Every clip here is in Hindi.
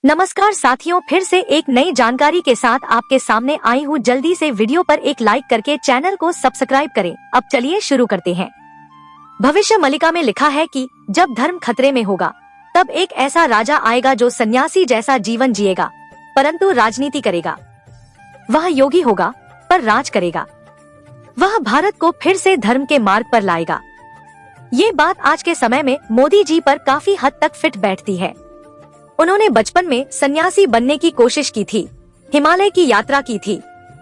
नमस्कार साथियों, फिर से एक नई जानकारी के साथ आपके सामने आई हूँ। जल्दी से वीडियो पर एक लाइक करके चैनल को सब्सक्राइब करें। अब चलिए शुरू करते हैं। भविष्य मलिका में लिखा है कि जब धर्म खतरे में होगा तब एक ऐसा राजा आएगा जो सन्यासी जैसा जीवन जिएगा परंतु राजनीति करेगा। वह योगी होगा पर राज करेगा। वह भारत को फिर से धर्म के मार्ग पर लाएगा। ये बात आज के समय में मोदी जी पर काफी हद तक फिट बैठती है। उन्होंने बचपन में सन्यासी बनने की कोशिश की थी, हिमालय की यात्रा की थी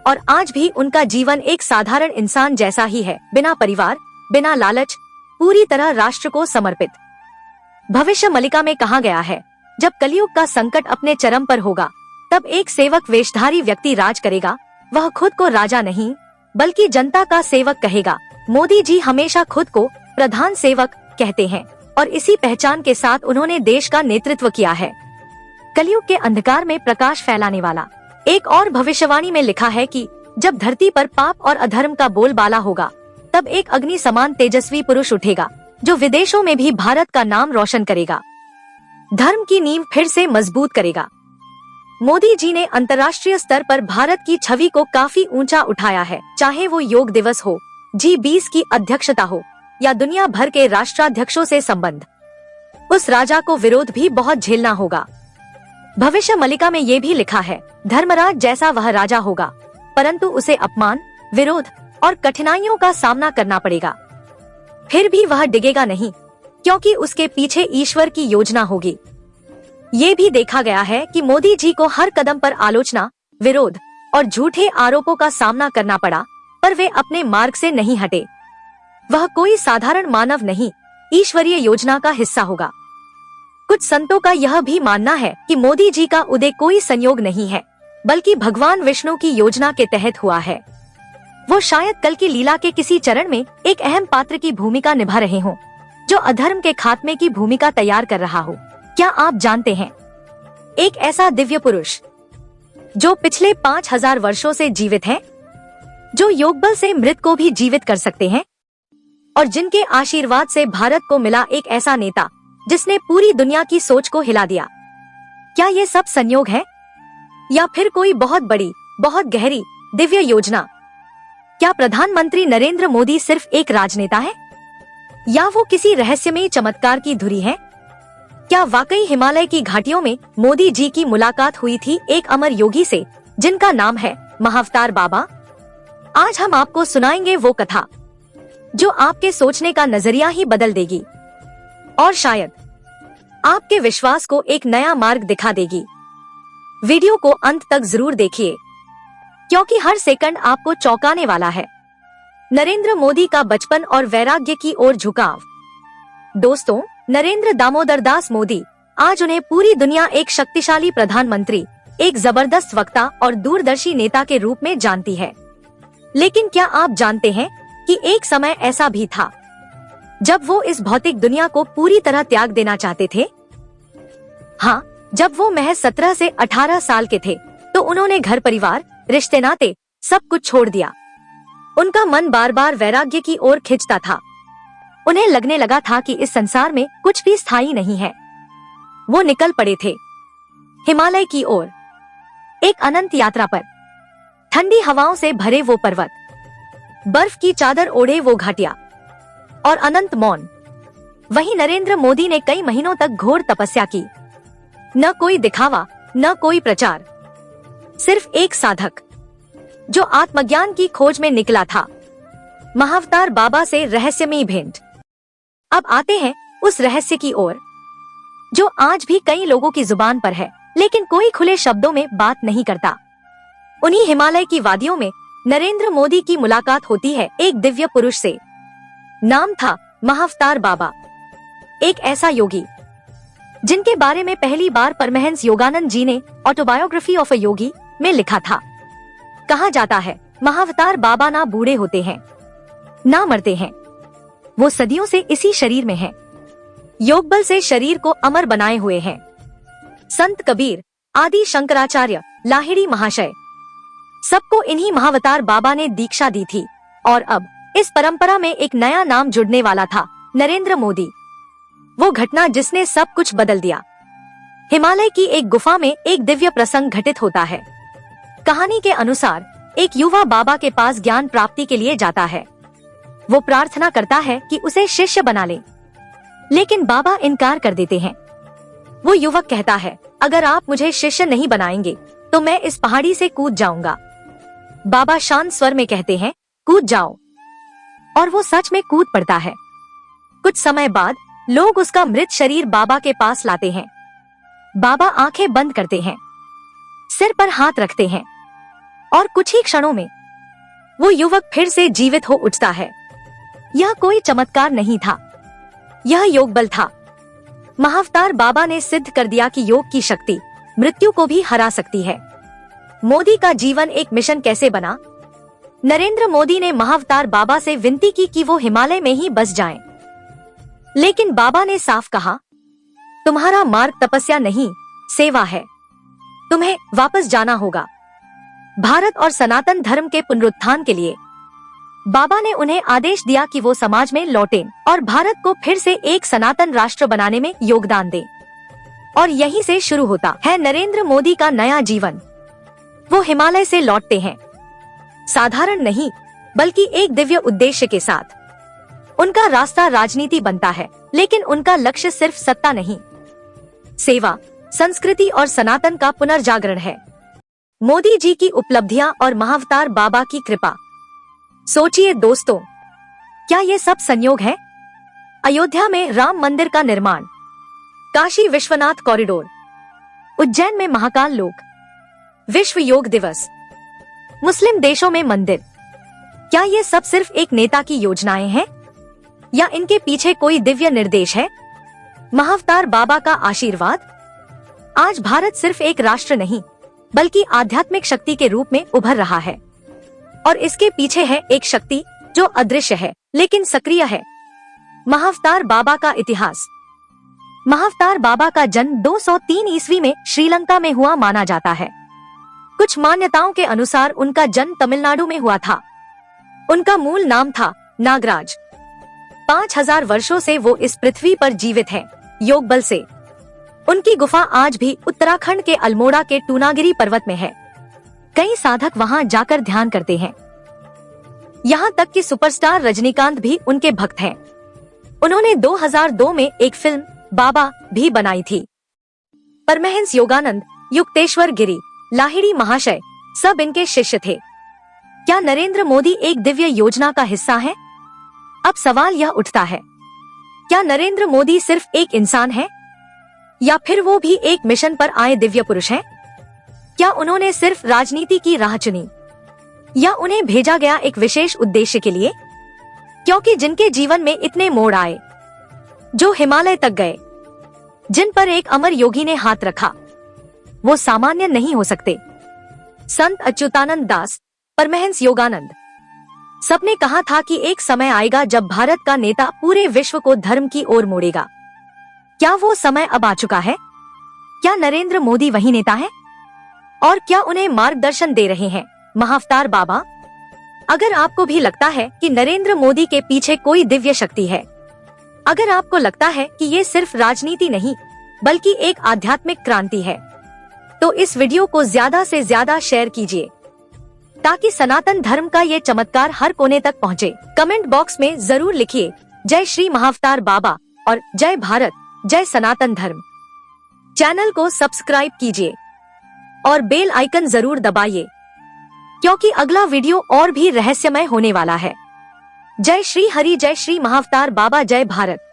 और आज भी उनका जीवन एक साधारण इंसान जैसा ही है, बिना परिवार, बिना लालच, पूरी तरह राष्ट्र को समर्पित। भविष्य मलिका में कहा गया है, जब कलयुग का संकट अपने चरम पर होगा तब एक सेवक वेशधारी व्यक्ति राज करेगा। वह खुद को राजा नहीं बल्कि जनता का सेवक कहेगा। मोदी जी हमेशा खुद को प्रधान सेवक कहते हैं और इसी पहचान के साथ उन्होंने देश का नेतृत्व किया है। कलयुग के अंधकार में प्रकाश फैलाने वाला। एक और भविष्यवाणी में लिखा है कि जब धरती पर पाप और अधर्म का बोलबाला होगा तब एक अग्नि समान तेजस्वी पुरुष उठेगा जो विदेशों में भी भारत का नाम रोशन करेगा, धर्म की नींव फिर से मजबूत करेगा। मोदी जी ने अंतर्राष्ट्रीय स्तर पर भारत की छवि को काफी ऊंचा उठाया है, चाहे वो योग दिवस हो, G20 की अध्यक्षता हो या दुनिया भर के राष्ट्राध्यक्षों से संबंध। उस राजा को विरोध भी बहुत झेलना होगा। भविष्य मलिका में ये भी लिखा है, धर्मराज जैसा वह राजा होगा परंतु उसे अपमान, विरोध और कठिनाइयों का सामना करना पड़ेगा। फिर भी वह डिगेगा नहीं क्योंकि उसके पीछे ईश्वर की योजना होगी। ये भी देखा गया है कि मोदी जी को हर कदम पर आलोचना, विरोध और झूठे आरोपों का सामना करना पड़ा पर वे अपने मार्ग से नहीं हटे। वह कोई साधारण मानव नहीं, ईश्वरीय योजना का हिस्सा होगा। कुछ संतों का यह भी मानना है कि मोदी जी का उदय कोई संयोग नहीं है बल्कि भगवान विष्णु की योजना के तहत हुआ है। वो शायद कल की लीला के किसी चरण में एक अहम पात्र की भूमिका निभा रहे हों, जो अधर्म के खात्मे की भूमिका तैयार कर रहा हो। क्या आप जानते हैं, एक ऐसा दिव्य पुरुष जो पिछले 5000 वर्षों से जीवित है, जो योगबल से मृत को भी जीवित कर सकते हैं और जिनके आशीर्वाद से भारत को मिला एक ऐसा नेता जिसने पूरी दुनिया की सोच को हिला दिया। क्या ये सब संयोग है या फिर कोई बहुत बड़ी, बहुत गहरी दिव्य योजना? क्या प्रधानमंत्री नरेंद्र मोदी सिर्फ एक राजनेता है या वो किसी रहस्यमयी चमत्कार की धुरी है? क्या वाकई हिमालय की घाटियों में मोदी जी की मुलाकात हुई थी एक अमर योगी से जिनका नाम है महाअवतार बाबा? आज हम आपको सुनाएंगे वो कथा जो आपके सोचने का नजरिया ही बदल देगी और शायद आपके विश्वास को एक नया मार्ग दिखा देगी। वीडियो को अंत तक जरूर देखिए क्योंकि हर सेकंड आपको चौंकाने वाला है। नरेंद्र मोदी का बचपन और वैराग्य की ओर झुकाव। दोस्तों, नरेंद्र दामोदर दास मोदी, आज उन्हें पूरी दुनिया एक शक्तिशाली प्रधानमंत्री, एक जबरदस्त वक्ता और दूरदर्शी नेता के रूप में जानती है। लेकिन क्या आप जानते हैं कि एक समय ऐसा भी था जब वो इस भौतिक दुनिया को पूरी तरह त्याग देना चाहते थे? हाँ, जब वो महज 17 से 18 साल के थे तो उन्होंने घर परिवार, रिश्ते नाते सब कुछ छोड़ दिया। उनका मन बार बार वैराग्य की ओर खिंचता था। उन्हें लगने लगा था कि इस संसार में कुछ भी स्थायी नहीं है। वो निकल पड़े थे हिमालय की ओर, एक अनंत यात्रा पर। ठंडी हवाओं से भरे वो पर्वत, बर्फ की चादर ओढ़े वो घाटियां और अनंत मौन। वहीं नरेंद्र मोदी ने कई महीनों तक घोर तपस्या की। न कोई दिखावा, न कोई प्रचार, सिर्फ एक साधक जो आत्मज्ञान की खोज में निकला था। महाअवतार बाबा से रहस्यमयी भेंट। अब आते हैं उस रहस्य की ओर जो आज भी कई लोगों की जुबान पर है लेकिन कोई खुले शब्दों में बात नहीं करता। उन्हीं हिमालय की वादियों में नरेंद्र मोदी की मुलाकात होती है एक दिव्य पुरुष से। नाम था महाअवतार बाबा, एक ऐसा योगी जिनके बारे में पहली बार परमहंस योगानंद जी ने ऑटोबायोग्राफी ऑफ अ योगी में लिखा था। कहा जाता है महाअवतार बाबा ना बूढ़े होते हैं, ना मरते हैं, वो सदियों से इसी शरीर में हैं, योगबल से शरीर को अमर बनाए हुए हैं। संत कबीर, आदि शंकराचार्य, लाहिड़ी महाशय, सबको इन्हीं महाअवतार बाबा ने दीक्षा दी थी और अब इस परंपरा में एक नया नाम जुड़ने वाला था, नरेंद्र मोदी। वो घटना जिसने सब कुछ बदल दिया। हिमालय की एक गुफा में एक दिव्य प्रसंग घटित होता है। कहानी के अनुसार एक युवा बाबा के पास ज्ञान प्राप्ति के लिए जाता है। वो प्रार्थना करता है कि उसे शिष्य बना ले, लेकिन बाबा इनकार कर देते हैं। वो युवक कहता है, अगर आप मुझे शिष्य नहीं बनाएंगे तो मैं इस पहाड़ी से कूद जाऊंगा। बाबा शांत स्वर में कहते हैं, कूद जाओ, और वो सच में कूद पड़ता है। कुछ समय बाद लोग उसका मृत शरीर बाबा के पास लाते हैं। बाबा आंखें बंद करते हैं, सिर पर हाथ रखते हैं, और कुछ ही क्षणों में वो युवक फिर से जीवित हो उठता है। यह कोई चमत्कार नहीं था, यह योग बल था। महाअवतार बाबा ने सिद्ध कर दिया कि योग की शक्ति मृत्यु को भी हरा सकती है। मोदी का जीवन एक मिशन कैसे बना? नरेंद्र मोदी ने महाअवतार बाबा से विनती की कि वो हिमालय में ही बस जाएं। लेकिन बाबा ने साफ कहा, तुम्हारा मार्ग तपस्या नहीं, सेवा है। तुम्हें वापस जाना होगा। भारत और सनातन धर्म के पुनरुत्थान के लिए बाबा ने उन्हें आदेश दिया कि वो समाज में लौटें और भारत को फिर से एक सनातन राष्ट्र बनाने में योगदान दें। और यहीं से शुरू होता है नरेंद्र मोदी का नया जीवन। वो हिमालय से लौटते हैं, साधारण नहीं बल्कि एक दिव्य उद्देश्य के साथ। उनका रास्ता राजनीति बनता है, लेकिन उनका लक्ष्य सिर्फ सत्ता नहीं, सेवा, संस्कृति और सनातन का पुनर्जागरण है। मोदी जी की उपलब्धियां और महाअवतार बाबा की कृपा। सोचिए दोस्तों, क्या ये सब संयोग है? अयोध्या में राम मंदिर का निर्माण, काशी विश्वनाथ कॉरिडोर, उज्जैन में महाकाल लोक, विश्व योग दिवस, मुस्लिम देशों में मंदिर। क्या ये सब सिर्फ एक नेता की योजनाएं हैं, या इनके पीछे कोई दिव्य निर्देश है? महाअवतार बाबा का आशीर्वाद। आज भारत सिर्फ एक राष्ट्र नहीं बल्कि आध्यात्मिक शक्ति के रूप में उभर रहा है, और इसके पीछे है एक शक्ति जो अदृश्य है लेकिन सक्रिय है। महाअवतार बाबा का इतिहास। महाअवतार बाबा का जन्म 203 ईस्वी में श्रीलंका में हुआ माना जाता है। कुछ मान्यताओं के अनुसार उनका जन्म तमिलनाडु में हुआ था। उनका मूल नाम था नागराज। 5000 वर्षों से वो इस पृथ्वी पर जीवित है, योग बल से। उनकी गुफा आज भी उत्तराखंड के अल्मोड़ा के टूनागिरी पर्वत में है। कई साधक वहां जाकर ध्यान करते हैं। यहाँ तक कि सुपरस्टार रजनीकांत भी उनके भक्त हैं। उन्होंने 2002 में एक फिल्म बाबा भी बनाई थी। परमहंस योगानंद, युक्तेश्वर गिरी, लाहिड़ी महाशय सब इनके शिष्य थे। क्या नरेंद्र मोदी एक दिव्य योजना का हिस्सा है? अब सवाल यह उठता है, क्या नरेंद्र मोदी सिर्फ एक इंसान है, या फिर वो भी एक मिशन पर आए दिव्य पुरुष हैं? क्या उन्होंने सिर्फ राजनीति की राह चुनी, या उन्हें भेजा गया एक विशेष उद्देश्य के लिए? क्योंकि जिनके जीवन में इतने मोड़ आए, जो हिमालय तक गए, जिन पर एक अमर योगी ने हाथ रखा, वो सामान्य नहीं हो सकते। संत अच्युतानंद दास, परमहंस योगानंद, सबने कहा था कि एक समय आएगा जब भारत का नेता पूरे विश्व को धर्म की ओर मोड़ेगा। क्या वो समय अब आ चुका है? क्या नरेंद्र मोदी वही नेता है? और क्या उन्हें मार्गदर्शन दे रहे हैं महाअवतार बाबा? अगर आपको भी लगता है कि नरेंद्र मोदी के पीछे कोई दिव्य शक्ति है, अगर आपको लगता है कि ये सिर्फ राजनीति नहीं बल्कि एक आध्यात्मिक क्रांति है, तो इस वीडियो को ज्यादा से ज्यादा शेयर कीजिए ताकि सनातन धर्म का ये चमत्कार हर कोने तक पहुंचे। कमेंट बॉक्स में जरूर लिखिए जय श्री महाअवतार बाबा और जय भारत, जय सनातन धर्म। चैनल को सब्सक्राइब कीजिए और बेल आइकन जरूर दबाइए, क्योंकि अगला वीडियो और भी रहस्यमय होने वाला है। जय श्री हरि, जय श्री महाअवतार बाबा, जय भारत।